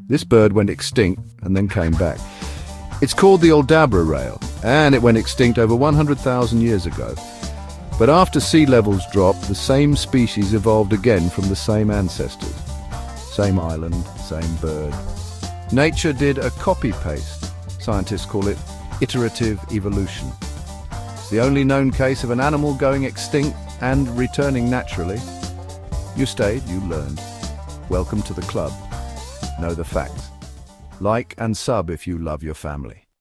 This bird went extinct and then came back. It's called the Aldabra rail, and it went extinct over 100,000 years ago. But after sea levels dropped, the same species evolved again from the same ancestors. Same island, same bird. Nature did a copy-paste. Scientists call it iterative evolution. It's the only known case of an animal going extinct and returning naturally. You stayed, you learned. Welcome to the club. Know the facts. Like and sub if you love your family.